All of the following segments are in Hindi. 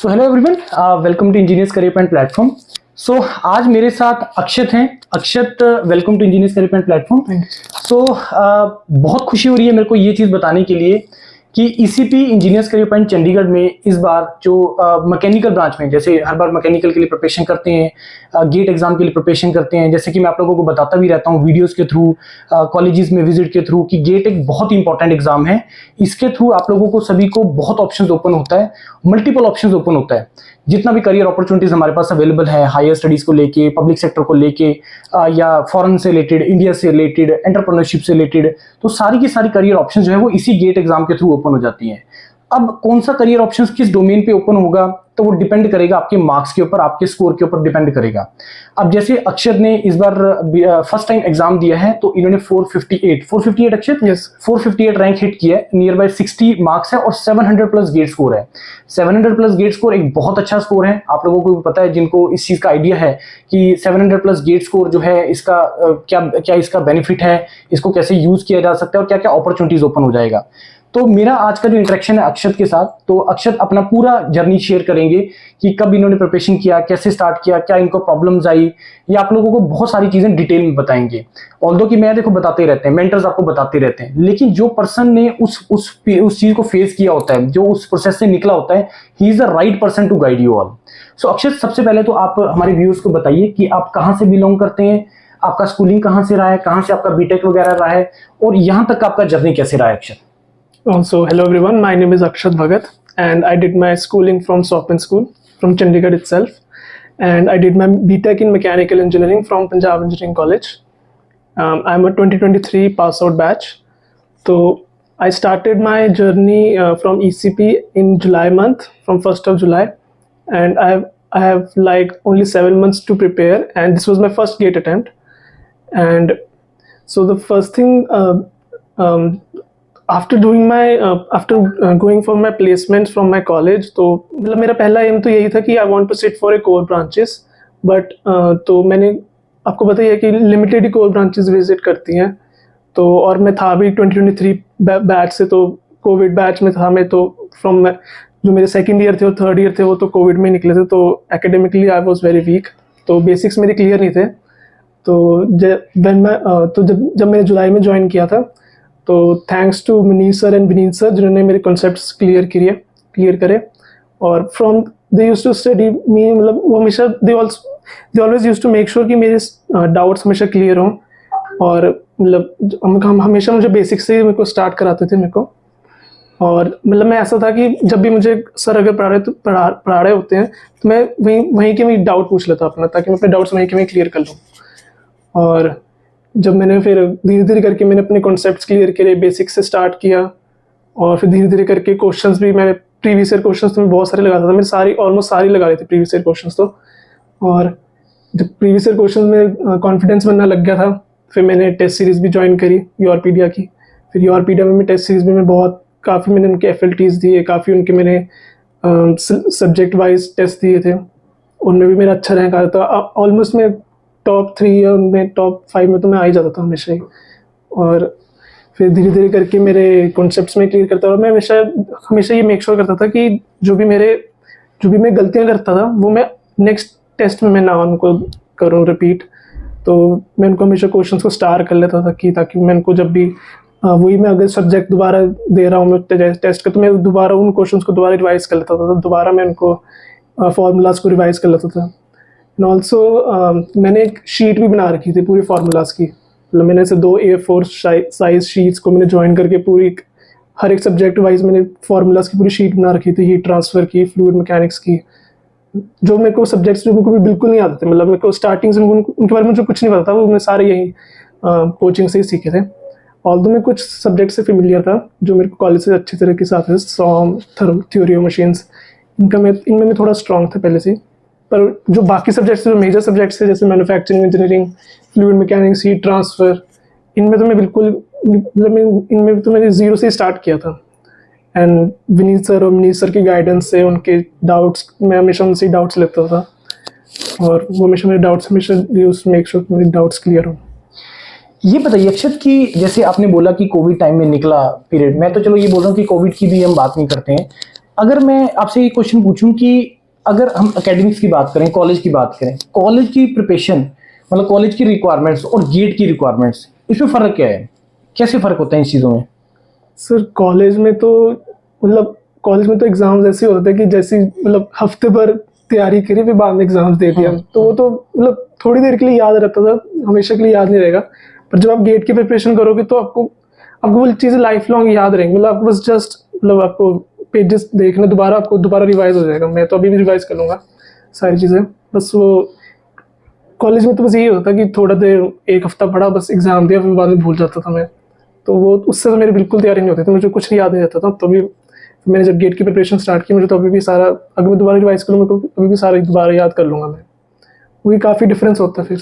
So hello everyone, welcome to engineers career point platform. So आज मेरे साथ अक्षत हैं। Akshat, welcome to engineers career point platform. So बहुत खुशी हो रही है मेरे को ये चीज़ बताने के लिए कि ECP engineers career point Chandigarh में इस बार जो मैकेनिकल ब्रांच में, जैसे हर बार मैकेनिकल के लिए प्रिपरेशन करते हैं, गेट एग्जाम के लिए प्रिपरेशन करते हैं, जैसे कि मैं आप लोगों को बताता भी रहता हूँ वीडियोस के थ्रू, कॉलेजेस में विजिट के थ्रू, कि गेट एक बहुत ही इंपॉर्टेंट एग्जाम है। इसके थ्रू आप लोगों को सभी को बहुत ऑप्शंस ओपन होता है, मल्टीपल ऑप्शंस ओपन होता है। जितना भी करियर अपॉर्चुनिटीज हमारे पास अवेलेबल है, हायर स्टडीज को लेके, पब्लिक सेक्टर को लेके, या फॉरेन से रिलेटेड, इंडिया से रिलेटेड, एंटरप्रेन्योरशिप से रिलेटेड, तो सारी की सारी करियर ऑप्शन जो है वो इसी गेट एग्जाम के थ्रू ओपन हो जाती हैं। अब कौन सा करियर ऑप्शंस किस डोमेन पे ओपन होगा तो वो डिपेंड करेगा आपके मार्क्स के ऊपर, आपके स्कोर के ऊपर डिपेंड करेगा। अब जैसे अक्षत ने इस बार फर्स्ट टाइम एग्जाम दिया है तो इन्होंने 458 अक्षत, यस 458 रैंक हिट किया है। नियर बाय 60 मार्क्स है और 700 प्लस गेट स्कोर है। 700 प्लस गेट स्कोर एक बहुत अच्छा स्कोर है। आप लोगों को भी पता है, जिनको इस चीज का आइडिया है कि 700 प्लस गेट स्कोर जो है इसका क्या इसका बेनिफिट है, इसको कैसे यूज किया जा सकता है और क्या क्या अपॉर्चुनिटीज ओपन हो जाएगा। तो मेरा आज का जो इंटरेक्शन है अक्षत के साथ, तो अक्षत अपना पूरा जर्नी शेयर करेंगे कि कब इन्होंने प्रिपरेशन किया, कैसे स्टार्ट किया, क्या इनको प्रॉब्लम्स आई, ये आप लोगों को बहुत सारी चीजें डिटेल में बताएंगे। ऑल्दो कि मैं देखो बताते रहते हैं, मेंटर्स आपको बताते रहते हैं, लेकिन जो पर्सन ने उस चीज को फेस किया होता है, जो उस प्रोसेस से निकला होता है, he is the right person to guide you all. So Akshat, सबसे पहले तो आप हमारे व्यूअर्स को बताइए कि आप कहाँ से बिलोंग करते हैं, आपका स्कूलिंग कहाँ से रहा है, कहाँ से आपका बीटेक वगैरह रहा है, और यहाँ तक आपका जर्नी कैसे रहा है अक्षत। So hello everyone, my name is Akshat Bhagat and I did my schooling from Sopin School from Chandigarh itself, and I did my BTech in Mechanical Engineering from Punjab Engineering College. I'm a 2023 pass out batch. So I started my journey from ECP in July month, from 1st of July, and I have like only 7 months to prepare, and this was my first gate attempt. And so the first thing, after doing my after going for my placement from my college, तो मतलब मेरा पहला एम तो यही था कि I want to sit for a core branches, but तो मैंने आपको बताया कि लिमिटेड ही कोर ब्रांचेस विजिट करती हैं। तो और मैं था भी 2023 बैच से, तो कोविड बैच में था मैं। तो फ्रॉम जो मेरे सेकेंड ईयर थे और थर्ड ईयर थे वो तो कोविड में निकले थे, तो academically I was very weak, तो बेसिक्स मेरे क्लियर नहीं थे। तो जब मैंने जुलाई में ज्वाइन किया था, तो thanks to Manish sir and Vineet sir, जिन्होंने मेरे कॉन्सेप्ट्स क्लियर करे। और from they used to study me, मतलब वो हमेशा they always used to make sure कि मेरे डाउट्स हमेशा क्लियर हों। और मतलब हम हमेशा मुझे बेसिक से मेरे को स्टार्ट कराते थे मेरे को। और मतलब मैं ऐसा था कि जब भी मुझे सर अगर पढ़ा रहे होते हैं तो मैं वहीं के मैं डाउट पूछ लेता अपना, ताकि मैं अपने डाउट्स वहीं के मैं क्लियर कर लूँ। और जब मैंने फिर धीरे धीरे करके मैंने अपने कॉन्सेप्ट्स क्लियर करे, बेसिक से स्टार्ट किया, और फिर धीरे धीरे करके क्वेश्चंस भी मैंने प्रीवियस ईयर क्वेश्चंस तो मैं बहुत सारे लगाता था, मैं ऑलमोस्ट सारी लगा रहे थे प्रीवियस ईयर क्वेश्चंस तो। और जब प्रीवियस ईयर क्वेश्चंस में कॉन्फिडेंस बनना लग गया था, फिर मैंने टेस्ट सीरीज़ भी ज्वाइन करी यूआरपीडिया की। फिर यूआरपीडिया में टेस्ट सीरीज़ में मैं काफ़ी मैंने उनके एफएलटीज दिए, काफ़ी उनके मैंने सब्जेक्ट वाइज टेस्ट दिए थे, उनमें भी मेरा अच्छा रैंक आया था। ऑलमोस्ट मैं टॉप 3 या उनमें टॉप 5 में तो मैं आ ही जाता था हमेशा ही। और फिर धीरे धीरे करके मेरे कॉन्सेप्ट्स में क्लियर करता, और मैं हमेशा ये मेक श्योर करता था कि जो भी मैं गलतियां करता था वो मैं नेक्स्ट टेस्ट में मैं ना उनको करूँ रिपीट। तो मैं उनको हमेशा क्वेश्चंस को स्टार कर लेता था कि ताकि मैं उनको जब भी वही मैं अगर सब्जेक्ट दोबारा दे रहा हूँ मैं टेस्ट का, तो मैं दोबारा उन क्वेश्चंस को दोबारा रिवाइज कर लेता था, दोबारा मैं उनको फॉर्मूलाज को रिवाइज कर लेता था। एंड ऑल्सो मैंने एक शीट भी बना रखी थी पूरी फार्मूलाज की। मतलब मैंने ऐसे 2 A4 साइज शीट्स को मैंने ज्वाइन करके पूरी हर एक सब्जेक्ट वाइज मैंने फार्मूलाज की पूरी शीट बना रखी थी, हीट ट्रांसफ़र की, फ्लूइड मैकेनिक्स की। जो मेरे को सब्जेक्ट्स जो मेरे को भी बिल्कुल नहीं आते थे, मतलब मेरे को स्टार्टिंग से उनके बारे में मुझे कुछ नहीं पता था, वो मैं सारे यही कोचिंग से ही सीखे थे। ऑल्दो मैं कुछ सब्जेक्ट से फेमिलियर था जो मेरे को कॉलेज से अच्छी तरह के साथ है, सॉम, थ्योरी ऑफ मशीन्स, इनमें मैं थोड़ा स्ट्रॉन्ग था पहले से। पर जो बाकी सब्जेक्ट्स जो मेजर सब्जेक्ट्स थे, जैसे manufacturing engineering, fluid mechanics, heat transfer, इनमें तो मैं बिल्कुल मतलब इनमें तो मैंने ज़ीरो से स्टार्ट किया था। एंड विनीत सर और मनीष सर की गाइडेंस से उनके डाउट्स मैं हमेशा उनसे डाउट्स लेता था, और वो हमेशा मेरे डाउट्स हमेशा यूज मेक श्योर मेरे डाउट्स क्लियर हो। ये बताइए अक्षत कि जैसे आपने बोला कि कोविड टाइम में निकला पीरियड, मैं तो चलो ये बोल रहा हूँ कि कोविड की भी हम बात नहीं करते हैं, अगर मैं आपसे एक क्वेश्चन पूछूं कि अगर हम एकेडमिक्स की बात करें, कॉलेज की बात करें, कॉलेज की प्रिपरेशन मतलब कॉलेज की रिक्वायरमेंट्स और गेट की रिक्वायरमेंट्स, इसमें फ़र्क क्या है? कैसे फ़र्क होता है इन चीज़ों में? सर कॉलेज में तो मतलब कॉलेज में तो एग्जाम्स ऐसे होते हैं कि जैसे मतलब हफ्ते भर तैयारी करी फिर बाद में एग्जाम्स दे दिया, तो वो तो मतलब थोड़ी देर के लिए याद रहता था, हमेशा के लिए याद नहीं रहेगा। पर जब आप गेट की प्रिपरेशन करोगे तो आपको आपको वो चीज़ें लाइफ लॉन्ग याद रहेंगी। मतलब आपको बस जस्ट मतलब आपको पेजेस देखना, दोबारा आपको दोबारा रिवाइज हो जाएगा। मैं तो अभी भी रिवाइज कर लूँगा सारी चीज़ें। बस वो कॉलेज में तो बस यही होता है कि थोड़ा देर एक हफ्ता पढ़ा, बस एग्जाम दिया, फिर बाद में भूल जाता था मैं। तो वो उससे तो मेरी बिल्कुल तैयारी नहीं होती थी, मुझे कुछ नहीं याद नहीं रहता था। तो भी मैंने जब गेट की प्रिपरेशन स्टार्ट की, मुझे तो अभी भी सारा, अगर मैं दोबारा रिवाइज करूँ मेरे को अभी भी सारा दोबारा याद कर लूँगा मैं। वही काफ़ी डिफरेंस होता है फिर।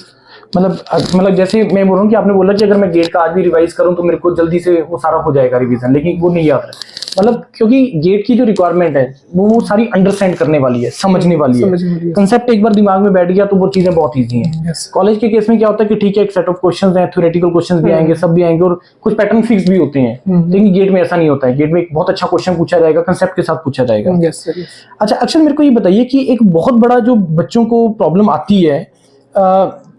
मतलब जैसे मैं बोल रहा हूँ कि आपने बोला कि अगर मैं गेट का आज भी रिवाइज करूँ तो मेरे को जल्दी से वो सारा हो जाएगा रिवीजन, लेकिन वो नहीं याद रहा। मतलब क्योंकि गेट की जो रिक्वायरमेंट है वो सारी अंडरस्टैंड करने वाली है, समझने वाली है। कंसेप्ट एक बार दिमाग में बैठ गया तो वो चीजें बहुत ईजी हैं। कॉलेज के केस में क्या होता है कि ठीक है, एक सेट ऑफ क्वेश्चंस हैं, थ्योरेटिकल क्वेश्चंस भी आएंगे, सब भी आएंगे और कुछ पैटर्न फिक्स भी होते हैं। लेकिन गेट में ऐसा नहीं होता है। गेट में एक बहुत अच्छा क्वेश्चन पूछा जाएगा, कंसेप्ट के साथ पूछा जाएगा। अच्छा अक्षर, मेरे को ये बताइए कि एक बहुत बड़ा जो बच्चों को प्रॉब्लम आती है,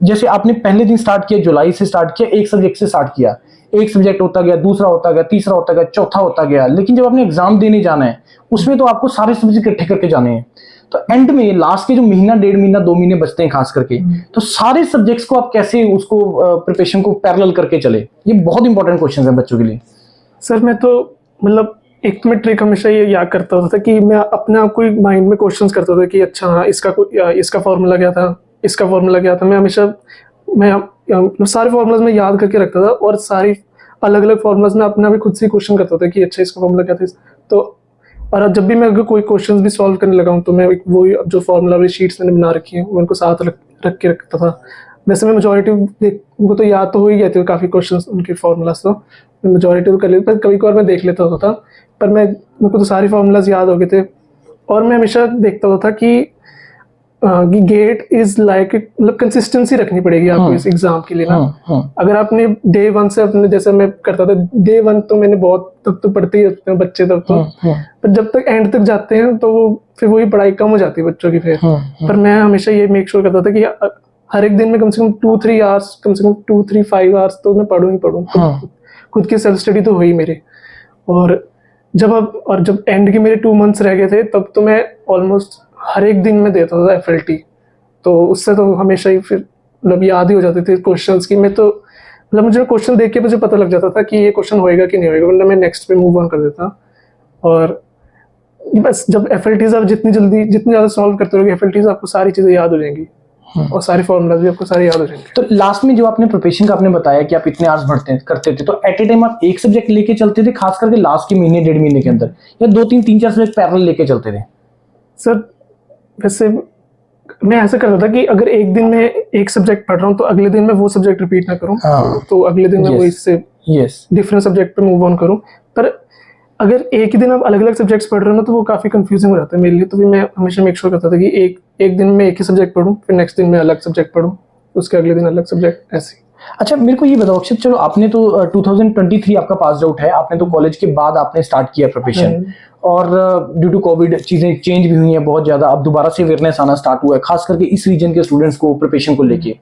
जैसे आपने पहले दिन स्टार्ट किया, जुलाई से स्टार्ट किया, एक सब्जेक्ट से स्टार्ट किया, एक सब्जेक्ट होता गया, दूसरा होता गया, तीसरा होता गया, चौथा होता गया, लेकिन जब आपने एग्जाम देने जाना है उसमें तो आपको सारे सब्जेक्ट इकट्ठे करके जाने हैं। तो एंड में लास्ट के जो महीना, 1.5 महीना, 2 महीने बचते हैं खास करके, तो सारे सब्जेक्ट्स को आप कैसे उसको प्रिपरेशन को पैरेलल करके चले? ये बहुत इंपॉर्टेंट क्वेश्चन है बच्चों के लिए। सर मैं तो मतलब एक तो मैं ट्रिक हमेशा ये याद करता होता था कि मैं अपने आप को माइंड में क्वेश्चंस करता था कि अच्छा हाँ इसका फॉर्मूला क्या था, इसका फॉर्मूला क्या था। मैं हमेशा मैं सारे फॉर्मूलाज में याद करके रखता था और सारी अलग अलग फॉर्मूलाज में अपना भी खुद से क्वेश्चन करता था कि अच्छा इसका फॉर्मूला क्या था। तो और जब भी मैं अगर कोई क्वेश्चन भी सॉल्व करने लगा हूँ तो मैं वही जो फॉर्मूला वाली शीट्स मैंने बना रखी हैं उनको साथ रख के रखता था। वैसे मैं मेजोरिटी उनको तो याद तो हो ही गए थे काफ़ी क्वेश्चन, उनके फॉर्मूलाज तो मैं मेजोरिटी तो कर लेता, कभी कभार मैं देख लेता होता था। पर मेरे को तो सारे फॉर्मूलाज याद हो गए थे। और मैं हमेशा देखता होता था कि गेट इज लाइक मतलब कंसिस्टेंसी रखनी पड़ेगी आपको इस एग्जाम के लिए ना। अगर आपने डे 1 से अपने, जैसे मैं करता था डे 1 तो मैंने बहुत, तब तो पढ़ते ही होते हैं बच्चे तब तो, पर जब तक एंड तक जाते हैं तो वो फिर वही पढ़ाई कम हो जाती है बच्चों की फिर। पर मैं हमेशा ये मेक श्योर करता था कि हर एक दिन में कम से कम 2-3 आवर्स, कम से कम 2-3-5 आवर्स तो मैं पढ़ूँ ही पढ़ूँ। खुद की सेल्फ स्टडी तो हुई मेरी। और जब एंड के मेरे 2 मंथ्स रह गए थे तब तो मैं ऑलमोस्ट हर एक दिन में देता था FLT। तो उससे तो हमेशा ही फिर मतलब याद ही हो जाते थे क्वेश्चंस की। मैं तो मतलब मुझे क्वेश्चन देख के मुझे पता लग जाता था कि ये क्वेश्चन होएगा कि नहीं होएगा, वरना मैं नेक्स्ट पे मूव ऑन कर देता। और बस जब FLTs आप जितनी ज़्यादा सॉल्व करते रहोगे FLTs, आपको सारी चीज़ें याद हो जाएंगी और सारे फॉर्मूलाज भी आपको सारे याद हो जाएंगे। तो लास्ट में जो आपने प्रिपरेशन का आपने बताया कि आप इतने आवर्स करते थे, तो एट ए टाइम आप एक सब्जेक्ट लेके चलते थे खास करके लास्ट के महीने, 1.5 महीने के अंदर, या 2-3-4 सब्जेक्ट पैरेलल लेके चलते थे? सर वैसे मैं ऐसा करता था कि अगर एक दिन में एक सब्जेक्ट पढ़ रहा हूँ तो अगले दिन मैं वो सब्जेक्ट रिपीट ना करूँ। तो अगले दिन मैं वो इससे डिफरेंट सब्जेक्ट पे मूव ऑन करूँ। पर अगर एक ही दिन आप अलग अलग सब्जेक्ट्स पढ़ रहे हो ना तो वो काफ़ी कंफ्यूजिंग हो जाता है मेरे लिए। तो भी मैं हमेशा मेक श्योर करता था कि एक दिन में एक ही सब्जेक्ट पढ़ूँ, फिर नेक्स्ट दिन में अलग सब्जेक्ट पढ़ूँ, उसके अगले दिन अलग सब्जेक्ट, ऐसे। अच्छा मेरे को ये बताओ अक्षत, चलो आपने तो 2023 आपका पास आउट है, आपने तो कॉलेज के बाद आपने स्टार्ट किया प्रिपरेशन, और ड्यू टू कोविड चीज़ें चेंज भी हुई हैं बहुत ज़्यादा। अब दोबारा से अवेयरनेस आना स्टार्ट हुआ है खास करके इस रीजन के स्टूडेंट्स को प्रिपरेशन को लेके।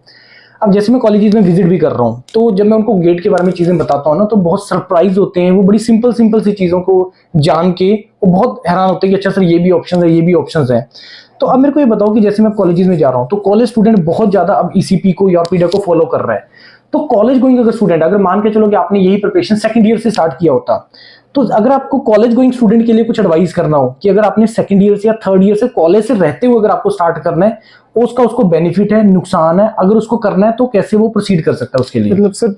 अब जैसे मैं कॉलेजेस में विजिट भी कर रहा हूँ तो जब मैं उनको गेट के बारे में चीज़ें बताता हूँ ना तो बहुत सरप्राइज होते हैं। वो बड़ी सिंपल सी चीज़ों को जान के वो बहुत हैरान होते हैं कि अच्छा सर ये भी ऑप्शन है, ये भी ऑप्शन है। तो अब मेरे को ये बताओ कि जैसे मैं कॉलेजेस में जा रहा हूँ तो कॉलेज स्टूडेंट बहुत ज़्यादा अब ECP को, यूआरपीडिया को फॉलो कर रहा है। तो कॉलेज गोइंग अगर स्टूडेंट, अगर मान के चलो कि आपने यही प्रिपरेशन सेकंड ईयर से स्टार्ट किया होता, तो अगर आपको कॉलेज गोइंग स्टूडेंट के लिए कुछ एडवाइस करना हो कि अगर आपने सेकंड ईयर से या थर्ड ईयर से कॉलेज से रहते हुए अगर आपको स्टार्ट करना है, उसको बेनिफिट है, नुकसान है, अगर उसको करना है तो कैसे वो प्रोसीड कर सकता है उसके लिए? मतलब सर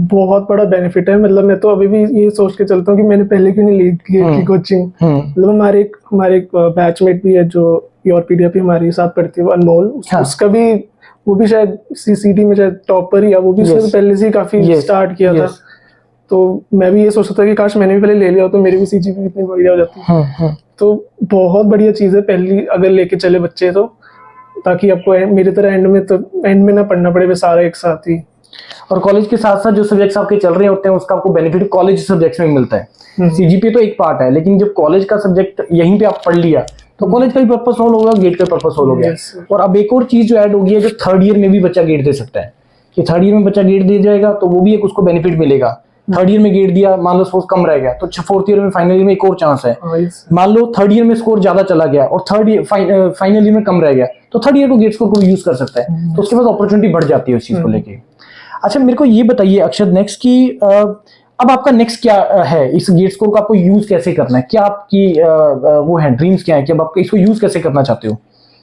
बहुत बड़ा बेनिफिट है। मतलब मैं तो अभी भी ये सोच के चलता हूँ कि मैंने पहले क्यों नहीं ली गेट की कोचिंग। मतलब हमारे एक बैचमेट भी है जो यूआरपीडिया पे हमारे साथ पढ़ती है, वो अनमोल। उसका भी, वो भी शायद CCT में शायद टॉपर ही है, वो भी उसने पहले से ही काफी स्टार्ट किया था। तो मैं भी ये सोचता था कि काश मैंने भी पहले ले लिया हो तो मेरी भी CGPA इतनी बढ़िया हो जाती। तो बहुत बढ़िया चीज़ है पहली अगर लेके चले बच्चे तो, ताकि आपको मेरी तरह एंड में ना पढ़ना पड़े वे सारा एक साथ ही। और कॉलेज के साथ साथ जो सब्जेक्ट्स आपके चल रहे होते हैं उसका आपको बेनिफिट कॉलेज सब्जेक्ट्स में मिलता है। सीजीपीए तो एक पार्ट है, लेकिन जब कॉलेज का सब्जेक्ट यहीं पे आप पढ़ लिया तो कॉलेज का भी पर्पस सोल्व होगा, गेट का पर्पस सोल्व हो गया। और अब एक और चीज जो ऐड होगी है, जो थर्ड ईयर में भी बच्चा गेट दे सकता है, कि थर्ड ईयर में बच्चा गेट दे जाएगा तो वो भी एक उसको बेनिफिट मिलेगा। थर्ड ईयर में गेट दिया, मान लो स्कोर कम रह गया तो फोर्थ ईयर में फाइनल ईयर में एक और चांस है। मान लो थर्ड ईयर में स्कोर ज्यादा चला गया और थर्ड ईयर फाइनल ईयर में कम रह गया तो थर्ड ईयर को गेट स्कोर को यूज कर सकता है, तो उसके पास अपॉर्चुनिटी बढ़ जाती है उस चीज को लेके। अच्छा, मेरे को ये बताइए अक्षत नेक्स्ट की अब आपका नेक्स्ट क्या है, इस गेट स्कोर को आपको यूज कैसे करना है, क्या आपकी वो है ड्रीम्स क्या है कि अब आप इसको यूज कैसे करना चाहते हो?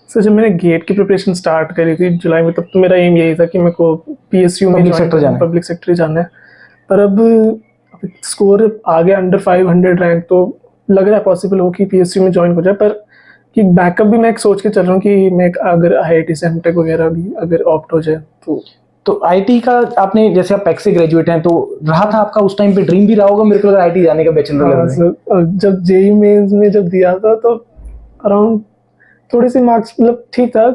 सर जब मैंने गेट की प्रिपरेशन स्टार्ट करी थी जुलाई में, तब तो मेरा एम यही था कि मेरे को पीएसयू में पब्लिक सेक्टर जाना है। पर अब स्कोर आ गया अंडर 500 रैंक, तो लग रहा है पॉसिबल हो कि पीएसयू में ज्वाइन हो जाए। पर कि बैकअप भी मैं एक सोच के चल रहा हूँ कि मैं अगर IIT से एमटेक वगैरह भी अगर ऑप्ट हो जाए तो आईटी का आपने, जैसे आप पैक से ग्रेजुएट हैं, तो रहा था आपका उस टाइम पे ड्रीम भी रहा होगा मेरे को आईटी जाने का बैचलर में? जब जेईई मेंस में जब दिया था तो अराउंड थोड़ी सी मार्क्स मतलब ठीक था,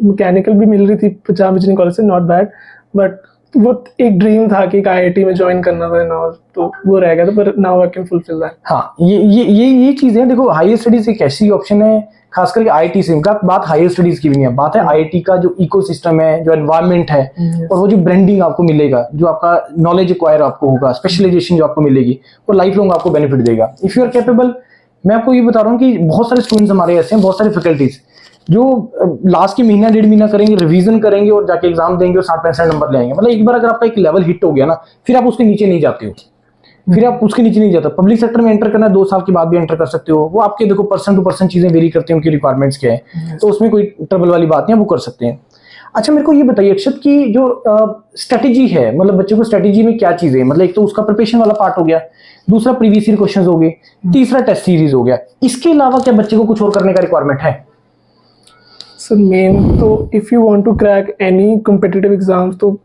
मैकेनिकल भी मिल रही थी पंजाब इंजीनियरिंग कॉलेज से, नॉट बैड, बट वो एक ड्रीम था कि आईआईटी में ज्वाइन करना था ना, तो वो रह गया था। पर now I can fulfil that. हाँ, ये चीज है। देखो, हायर स्टडीज एक ऐसी ऑप्शन है, खास करके आईटी से, बात हायर स्टडीज की भी नहीं है, बात है आईटी का जो इकोसिस्टम है, जो एनवायरनमेंट है, और वो जो ब्रांडिंग आपको मिलेगा, जो आपका नॉलेज एक्वायर आपको होगा, स्पेशलाइजेशन जो आपको मिलेगी, वो लाइफ लॉन्ग आपको बेनिफिट देगा इफ यू आर कैपेबल। मैं आपको ये बता रहा हूँ कि बहुत सारे स्टूडेंट्स हमारे ऐसे हैं, बहुत सारे फैकल्टीज जो लास्ट के महीना डेढ़ महीना करेंगे, रिवीजन करेंगे और जाके एग्जाम देंगे और 60-65 नंबर ले आएंगे। मतलब एक बार अगर आपका एक लेवल हिट हो गया ना, फिर आप उसके नीचे नहीं जाते हो, फिर आप उसके नीचे नहीं जाते। पब्लिक सेक्टर में एंटर करना है 2 साल के बाद भी एंटर कर सकते हो, वो आपके देखो पर्सन टू पर्सन चीजें वेरी करते हैं, उनकी रिक्वायरमेंट्स क्या है, तो उसमें कोई ट्रबल वाली बात नहीं है, वो कर सकते हैं। अच्छा, मेरे को ये बताइए अक्षत की जो स्ट्रेटेजी है, मतलब बच्चे को स्ट्रेटेजी में क्या चीजें, मतलब एक तो उसका प्रिपरेशन वाला पार्ट हो गया, दूसरा प्रीवियस ईयर क्वेश्चंस हो गए, तीसरा टेस्ट सीरीज हो गया, इसके अलावा क्या बच्चे को कुछ और करने का रिक्वायरमेंट है? सर मेन तो if you want to crack any competitive exams तो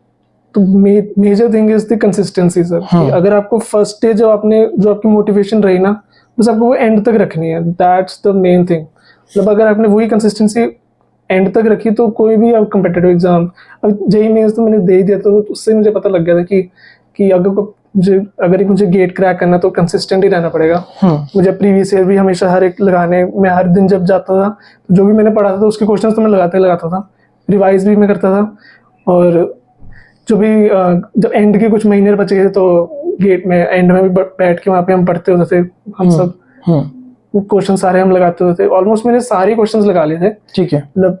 major thing is the consistency sir. अगर आपको फर्स्ट डे जो आपकी मोटिवेशन रही ना, बस आपको वो एंड तक रखनी है, दैट्स द मेन थिंग। मतलब अगर आपने वही कंसिस्टेंसी एंड तक रखी तो कोई भी आप कॉम्पिटिटिव एग्जाम, अब जेईई मेंस तो मैंने दे ही दिया, तो उससे मुझे पता लग गया था कि अगर मुझे गेट क्रैक करना तो कंसिस्टेंट ही रहना पड़ेगा। मुझे प्रीवियस ईयर भी हमेशा हर एक लगाने, मैं हर दिन जब जाता था तो जो भी मैंने पढ़ा था उसके क्वेश्चंस तो मैं लगाता था, रिवाइज भी मैं करता था, और जो भी जब एंड के कुछ महीने बचे गए तो गेट में एंड में भी बैठ के वहाँ पे हम पढ़ते होते थे, हम सब क्वेश्चन सारे हम लगाते होते थे। ऑलमोस्ट मैंने सारे क्वेश्चंस लगा लिए थे। ठीक है, मतलब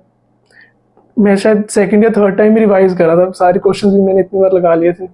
मैं शायद सेकंड या थर्ड टाइम भी रिवाइज करा था, सारे क्वेश्चंस भी मैंने इतनी बार लगा लिए थे,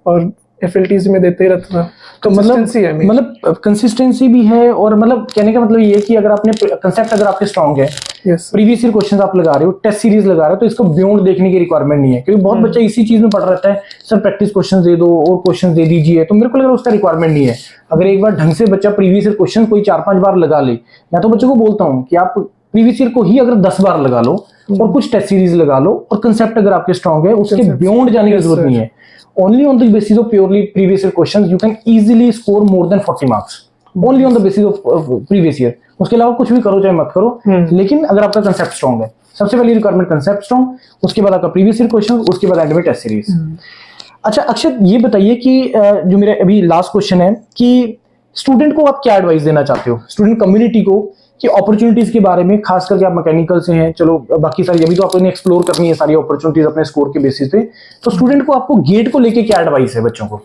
और एफएलटीज में देते ही रहता था। तो मतलब कंसिस्टेंसी भी है, और मतलब कहने का मतलब ये है कि अगर आपने कंसेप्ट अगर आपके स्ट्रांग है, प्रीवियस ईयर क्वेश्चंस आप लगा रहे हो, टेस्ट सीरीज लगा रहे हो, तो इसको बियॉन्ड देखने की रिक्वायरमेंट नहीं है, क्योंकि बहुत बच्चा इसी चीज में पढ़ रहता है, सर प्रैक्टिस क्वेश्चंस दे दो और क्वेश्चंस दे दीजिए, तो मेरे को लग रहा है उसका रिक्वायरमेंट नहीं है। अगर एक बार ढंग से बच्चा प्रीवियस ईयर क्वेश्चन कोई 4-5 बार लगा ले, मैं तो बच्चों को बोलता हूँ कि आप प्रीवियस ईयर को ही अगर 10 बार लगा लो और कुछ टेस्ट सीरीज लगा लो, और कंसेप्ट अगर आपके स्ट्रांग है, उसके बियॉन्ड जाने की जरूरत नहीं है। Only on the basis of purely previous year questions you can easily score more than 40 marks. Only on the basis of previous year. उसके अलावा कुछ भी करो चाहे मत करो, लेकिन अगर आपका कंसेप्ट स्ट्रांग है, सबसे पहली रिक्वायरमेंट कंसेप्ट स्ट्रांग, उसके बाद आपका प्रीवियस ईयर क्वेश्चन, उसके बाद एंड में टेस्ट सीरीज। अच्छा अक्षत, ये बताइए कि जो मेरा अभी लास्ट क्वेश्चन है कि स्टूडेंट को आप क्या एडवाइस देना चाहते हो, स्टूडेंट कम्युनिटी को, कि अपॉर्चुनिटीज के बारे में, खास करके आप मैकेनिकल से हैं, चलो बाकी सारी अभी तो आपको एक्सप्लोर करनी है सारी अपॉर्चुनिटीज अपने स्कोर के बेसिस पे, तो स्टूडेंट को आपको गेट को लेके क्या एडवाइस है बच्चों को?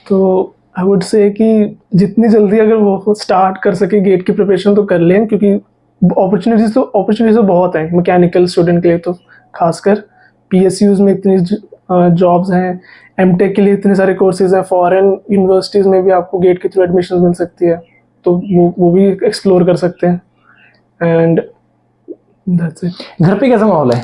तो आई वुड से कि जितनी जल्दी अगर वो स्टार्ट कर सके गेट की प्रिपरेशन तो कर लें, क्योंकि अपॉर्चुनिटीज तो बहुत हैं मैकेनिकल स्टूडेंट के लिए, तो खासकर पीएसयूज में इतनी जॉब्स हैं, एमटेक के लिए इतने सारे कोर्सेज हैं, फॉरेन यूनिवर्सिटीज़ में भी आपको गेट के थ्रू एडमिशन मिल सकती है, तो वो भी एक्सप्लोर कर सकते हैं। And that's it. घर पे कैसा माहौल है?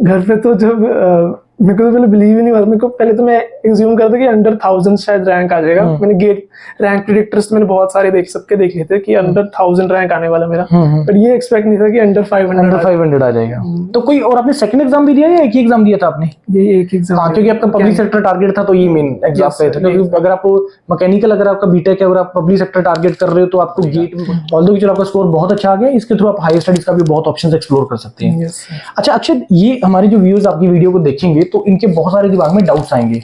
घर पे तो जब मेरे को तो पहले बिलीव ही नहीं हुआ, मेरे को पहले तो मैं एज्यूम करता कि अंडर 1000 शायद रैंक आ जाएगा। मैंने गेट रैंक प्रेडिक्टर्स मैंने बहुत सारे सबके देख लिए थे कि अंडर 1000 रैंक आने वाला मेरा, बट ये एक्सपेक्ट नहीं था कि अंडर 500 आ जाएगा। तो कोई और आपने सेकंड एग्जाम भी दिया या एक ही एग्जाम दिया था आपने? ये एक एग्जाम। हाँ, क्योंकि आपका पब्लिक सेक्टर टारगेट था, तो ये मेन एग्जाम पे था। क्योंकि अगर आपको मैकेनिकल, अगर आपका बीटेक है, अगर आप पब्लिक सेक्टर टारगेट कर रहे हो, तो आपको गेट, ऑल्दो कि चलो आपका स्कोर बहुत अच्छा आ गया, इसके थ्रू आप हायर स्टडीज का भी बहुत ऑप्शंस एक्सप्लोर कर सकते हैं। अच्छा अक्षत, ये हमारे जो व्यूअर्स आपकी वीडियो को देखेंगे, तो इनके बहुत सारे दिमाग में डाउट्स आएंगे।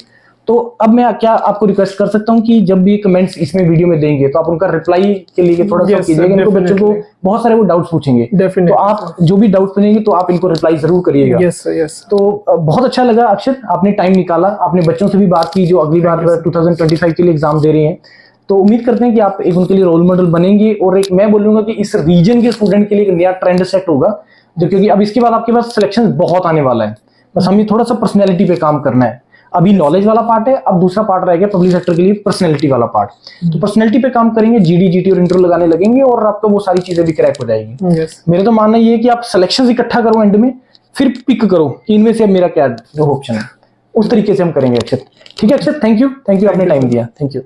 तो अब मैं क्या आपको रिक्वेस्ट कर सकता हूँ कि जब भी कमेंट्स इसमें वीडियो में देंगे तो आप उनका रिप्लाई के लिए थोड़ा सा Yes, sir, कीजिएगा। इनको बच्चों को definitely. बहुत सारे वो डाउट्स पूछेंगे, तो Definitely, आप जो भी डाउट्स बनेंगे तो आप इनको रिप्लाई जरूर करिएगा। Yes sir, yes. तो बहुत अच्छा लगा अक्षत, आपने टाइम निकाला, आपने बच्चों से भी बात की जो अगली बार 2025 के लिए एग्जाम दे रहे हैं। तो उम्मीद करते हैं कि आप एक उनके लिए रोल मॉडल बनेंगे, और एक मैं बोलूंगा कि इस रीजन के स्टूडेंट के लिए एक नया ट्रेंड सेट होगा, जो क्योंकि अब इसके बाद आपके पास सिलेक्शन बहुत आने वाला है। बस हमें थोड़ा सा पर्सनैलिटी पे काम करना है। अभी नॉलेज वाला पार्ट है, अब दूसरा पार्ट रह गया पब्लिक सेक्टर के लिए पर्सनैलिटी वाला पार्ट। तो पर्सनैलिटी पे काम करेंगे, जीडी जीटी और इंटरव्यू लगाने लगेंगे, और आपको वो सारी चीजें भी क्रैक हो जाएगी। यस, मेरा तो मानना ये है कि आप सिलेक्शन इकट्ठा करो एंड में, फिर पिक करो कि इनमें से अब मेरा क्या जो ऑप्शन है, उस तरीके से हम करेंगे अक्षत। ठीक है अक्षत, थैंक यू आपने टाइम दिया, थैंक यू।